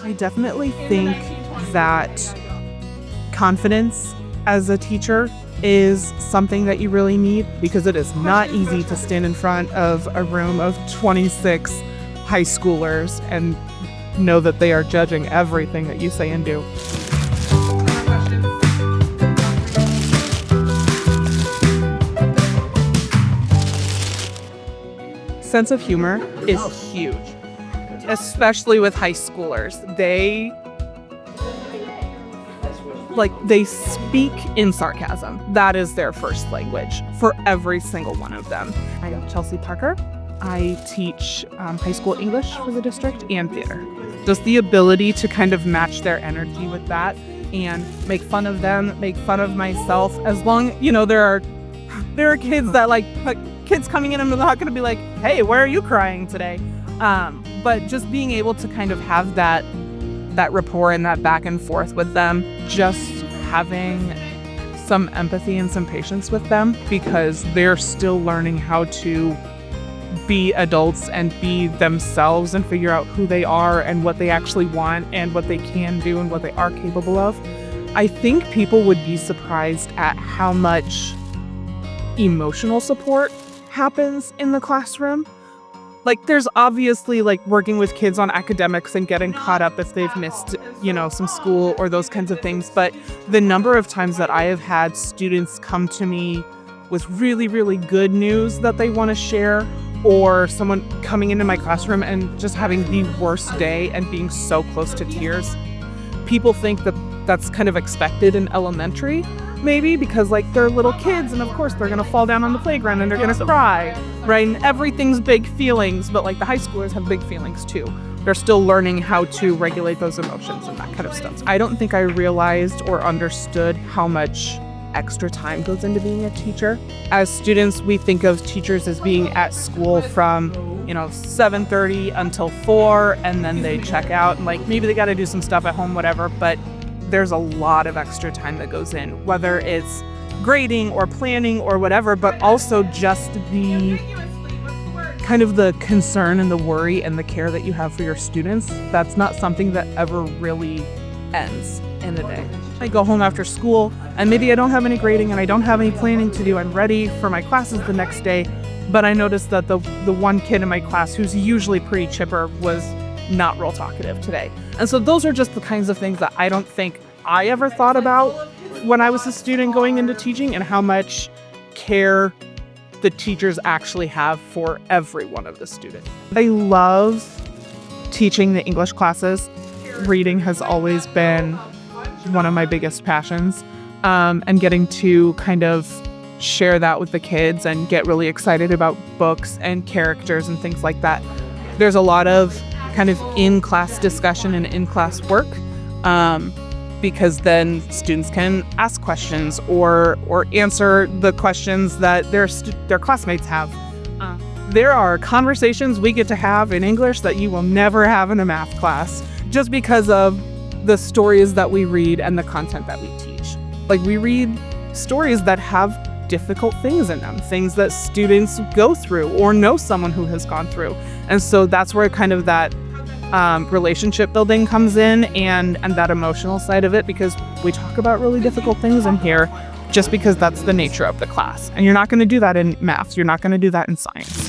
I definitely think that confidence as a teacher is something that you really need, because it is not easy to stand in front of a room of 26 high schoolers and know that they are judging everything that you say and do. Sense of humor is huge, especially with high schoolers. They speak in sarcasm. That is their first language for every single one of them. I am Chelsea Parker. I teach high school English for the district and theater. Just the ability to kind of match their energy with that and make fun of them, make fun of myself. As long, there are kids that kids coming in and they're not going to be like, hey, why are you crying today? But just being able to kind of have that rapport and that back and forth with them, just having some empathy and some patience with them, because they're still learning how to be adults and be themselves and figure out who they are and what they actually want and what they can do and what they are capable of. I think people would be surprised at how much emotional support happens in the classroom. There's obviously working with kids on academics and getting caught up if they've missed, some school or those kinds of things. But the number of times that I have had students come to me with really, really good news that they want to share, or someone coming into my classroom and just having the worst day and being so close to tears. People think that that's kind of expected in elementary, maybe because they're little kids and of course they're going to fall down on the playground and they're going to cry, right? And everything's big feelings, but the high schoolers have big feelings too. They're still learning how to regulate those emotions and that kind of stuff. I don't think I realized or understood how much extra time goes into being a teacher. As students, we think of teachers as being at school from 7:30 until 4, and then they check out and maybe they got to do some stuff at home, whatever, but there's a lot of extra time that goes in, whether it's grading or planning or whatever, but also just the kind of the concern and the worry and the care that you have for your students. That's not something that ever really ends in the day. I go home after school and maybe I don't have any grading and I don't have any planning to do. I'm ready for my classes the next day, but I noticed that the one kid in my class who's usually pretty chipper was not real talkative today. And so those are just the kinds of things that I don't think I ever thought about when I was a student going into teaching, and how much care the teachers actually have for every one of the students. I love teaching the English classes. Reading has always been one of my biggest passions, and getting to kind of share that with the kids and get really excited about books and characters and things like that. There's a lot of kind of in-class discussion and in-class work, because then students can ask questions or answer the questions that their classmates have. There are conversations we get to have in English that you will never have in a math class, just because of the stories that we read and the content that we teach. We read stories that have difficult things in them, things that students go through or know someone who has gone through. And so that's where kind of that relationship building comes in, and that emotional side of it, because we talk about really difficult things in here just because that's the nature of the class. And you're not going to do that in math. You're not going to do that in science.